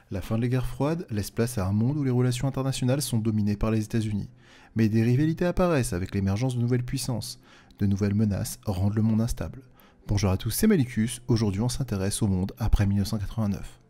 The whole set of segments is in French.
La fin de la guerre froide laisse place à un monde où les relations internationales sont dominées par les États-Unis. Mais des rivalités apparaissent avec l'émergence de nouvelles puissances. De nouvelles menaces rendent le monde instable. Bonjour à tous, c'est Malicus. Aujourd'hui, on s'intéresse au monde après 1989.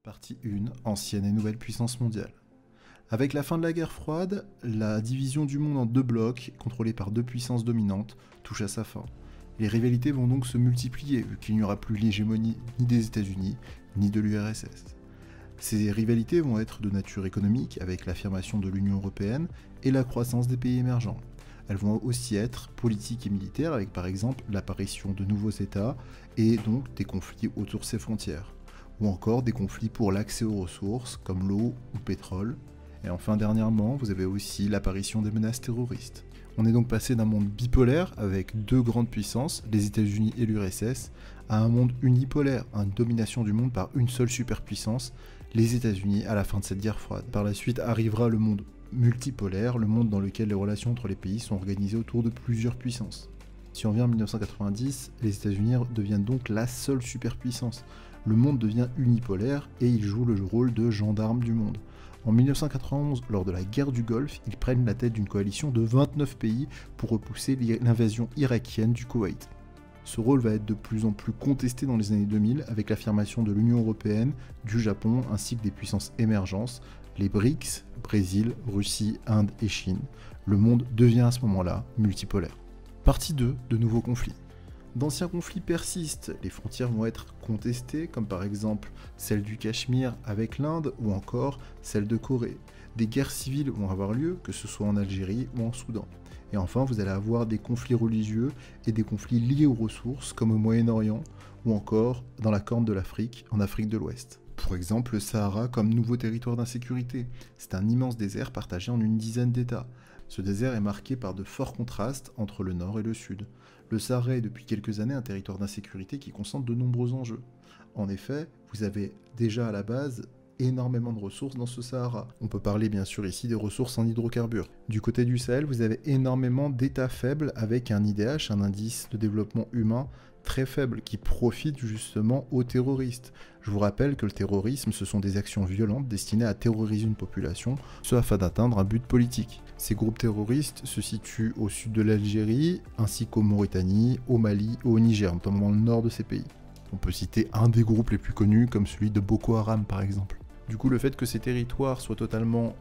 Partie 1, ancienne et nouvelle puissance mondiale. Avec la fin de la guerre froide, la division du monde en deux blocs, contrôlés par deux puissances dominantes, touche à sa fin. Les rivalités vont donc se multiplier, vu qu'il n'y aura plus l'hégémonie ni des États-Unis, ni de l'URSS. Ces rivalités vont être de nature économique, avec l'affirmation de l'Union européenne et la croissance des pays émergents. Elles vont aussi être politiques et militaires, avec par exemple l'apparition de nouveaux États, et donc des conflits autour de ces frontières. Ou encore des conflits pour l'accès aux ressources, comme l'eau ou le pétrole. Et enfin, dernièrement, vous avez aussi l'apparition des menaces terroristes. On est donc passé d'un monde bipolaire, avec deux grandes puissances, les États-Unis et l'URSS, à un monde unipolaire, une domination du monde par une seule superpuissance, les États-Unis, à la fin de cette guerre froide. Par la suite arrivera le monde multipolaire, le monde dans lequel les relations entre les pays sont organisées autour de plusieurs puissances. Si on vient en 1990, les États-Unis deviennent donc la seule superpuissance. Le monde devient unipolaire et ils jouent le rôle de gendarme du monde. En 1991, lors de la guerre du Golfe, ils prennent la tête d'une coalition de 29 pays pour repousser l'invasion irakienne du Koweït. Ce rôle va être de plus en plus contesté dans les années 2000 avec l'affirmation de l'Union européenne, du Japon ainsi que des puissances émergentes, les BRICS, Brésil, Russie, Inde et Chine. Le monde devient à ce moment-là multipolaire. Partie 2, de nouveaux conflits. D'anciens conflits persistent, les frontières vont être contestées, comme par exemple celle du Cachemire avec l'Inde ou encore celle de Corée. Des guerres civiles vont avoir lieu, que ce soit en Algérie ou en Soudan. Et enfin, vous allez avoir des conflits religieux et des conflits liés aux ressources, comme au Moyen-Orient ou encore dans la Corne de l'Afrique, en Afrique de l'Ouest. Pour exemple, le Sahara comme nouveau territoire d'insécurité. C'est un immense désert partagé en une dizaine d'États. Ce désert est marqué par de forts contrastes entre le nord et le sud. Le Sahara est depuis quelques années un territoire d'insécurité qui concentre de nombreux enjeux. En effet, vous avez déjà à la base énormément de ressources dans ce Sahara. On peut parler bien sûr ici des ressources en hydrocarbures. Du côté du Sahel, vous avez énormément d'États faibles avec un IDH, un indice de développement humain, très faible, qui profite justement aux terroristes. Je vous rappelle que le terrorisme, ce sont des actions violentes destinées à terroriser une population, ce afin d'atteindre un but politique. Ces groupes terroristes se situent au sud de l'Algérie, ainsi qu'au Mauritanie, au Mali et au Niger, notamment dans le nord de ces pays. On peut citer un des groupes les plus connus, comme celui de Boko Haram par exemple. Du coup, le fait que ces territoires soient totalement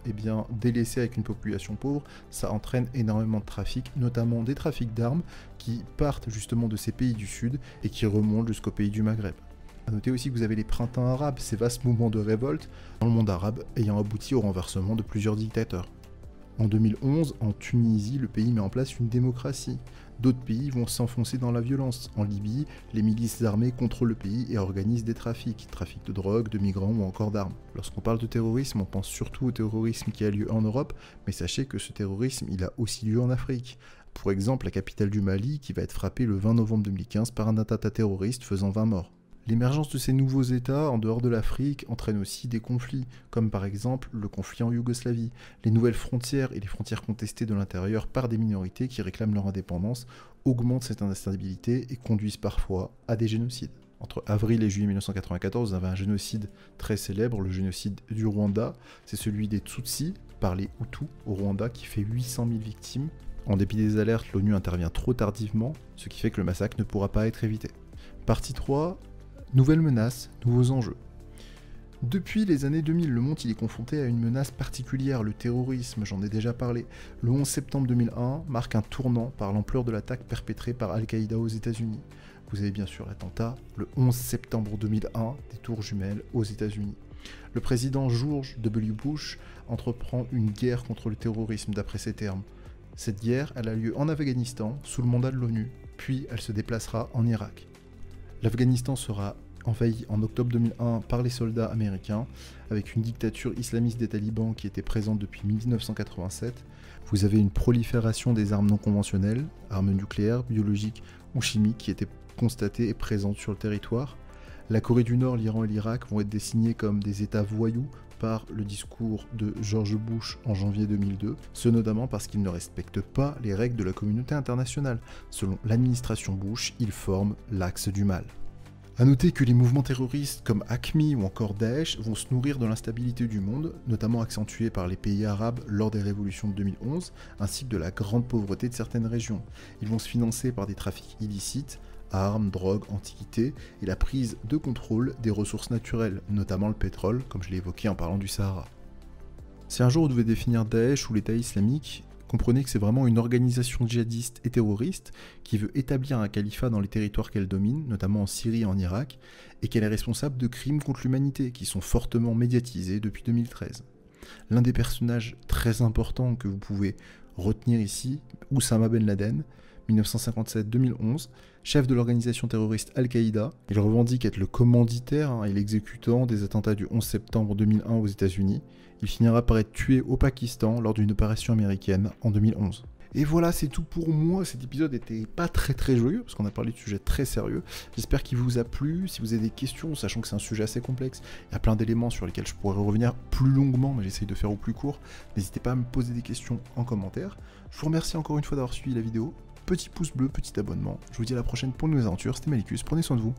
délaissés avec une population pauvre, ça entraîne énormément de trafic, notamment des trafics d'armes qui partent justement de ces pays du Sud et qui remontent jusqu'aux pays du Maghreb. A noter aussi que vous avez les printemps arabes, ces vastes mouvements de révolte dans le monde arabe ayant abouti au renversement de plusieurs dictateurs. En 2011, en Tunisie, le pays met en place une démocratie. D'autres pays vont s'enfoncer dans la violence. En Libye, les milices armées contrôlent le pays et organisent des trafics de drogue, de migrants ou encore d'armes. Lorsqu'on parle de terrorisme, on pense surtout au terrorisme qui a lieu en Europe, mais sachez que ce terrorisme, il a aussi lieu en Afrique. Pour exemple, la capitale du Mali qui va être frappée le 20 novembre 2015 par un attentat terroriste faisant 20 morts. L'émergence de ces nouveaux États en dehors de l'Afrique entraîne aussi des conflits, comme par exemple le conflit en Yougoslavie. Les nouvelles frontières et les frontières contestées de l'intérieur par des minorités qui réclament leur indépendance augmentent cette instabilité et conduisent parfois à des génocides. Entre avril et juillet 1994, vous avez un génocide très célèbre, le génocide du Rwanda. C'est celui des Tutsis par les Hutus au Rwanda qui fait 800 000 victimes. En dépit des alertes, l'ONU intervient trop tardivement, ce qui fait que le massacre ne pourra pas être évité. Partie 3. Nouvelles menaces, nouveaux enjeux. Depuis les années 2000, le monde il est confronté à une menace particulière, le terrorisme, j'en ai déjà parlé. Le 11 septembre 2001 marque un tournant par l'ampleur de l'attaque perpétrée par Al-Qaïda aux États-Unis. Vous avez bien sûr l'attentat, le 11 septembre 2001, des tours jumelles aux États-Unis. Le président George W. Bush entreprend une guerre contre le terrorisme d'après ses termes. Cette guerre, elle a lieu en Afghanistan, sous le mandat de l'ONU, puis elle se déplacera en Irak. L'Afghanistan sera envahi en octobre 2001 par les soldats américains, avec une dictature islamiste des talibans qui était présente depuis 1987. Vous avez une prolifération des armes non conventionnelles, armes nucléaires, biologiques ou chimiques qui étaient constatées et présentes sur le territoire. La Corée du Nord, l'Iran et l'Irak vont être désignés comme des États voyous par le discours de George Bush en janvier 2002, ce notamment parce qu'ils ne respectent pas les règles de la communauté internationale. Selon l'administration Bush, ils forment l'axe du mal. A noter que les mouvements terroristes comme AQMI ou encore Daesh vont se nourrir de l'instabilité du monde, notamment accentuée par les pays arabes lors des révolutions de 2011, ainsi que de la grande pauvreté de certaines régions. Ils vont se financer par des trafics illicites, armes, drogues, antiquités, et la prise de contrôle des ressources naturelles, notamment le pétrole, comme je l'ai évoqué en parlant du Sahara. Si un jour vous devez définir Daesh ou l'État islamique, comprenez que c'est vraiment une organisation djihadiste et terroriste qui veut établir un califat dans les territoires qu'elle domine, notamment en Syrie et en Irak, et qu'elle est responsable de crimes contre l'humanité qui sont fortement médiatisés depuis 2013. L'un des personnages très importants que vous pouvez retenir ici, Oussama Ben Laden, 1957-2011, chef de l'organisation terroriste Al-Qaïda. Il revendique être le commanditaire et l'exécutant des attentats du 11 septembre 2001 aux États-Unis. Il finira par être tué au Pakistan lors d'une opération américaine en 2011. Et voilà, c'est tout pour moi. Cet épisode n'était pas très joyeux, parce qu'on a parlé de sujets très sérieux. J'espère qu'il vous a plu. Si vous avez des questions, sachant que c'est un sujet assez complexe, il y a plein d'éléments sur lesquels je pourrais revenir plus longuement, mais j'essaye de faire au plus court. N'hésitez pas à me poser des questions en commentaire. Je vous remercie encore une fois d'avoir suivi la vidéo. Petit pouce bleu, petit abonnement. Je vous dis à la prochaine pour une nouvelle aventure. C'était Malicus, prenez soin de vous.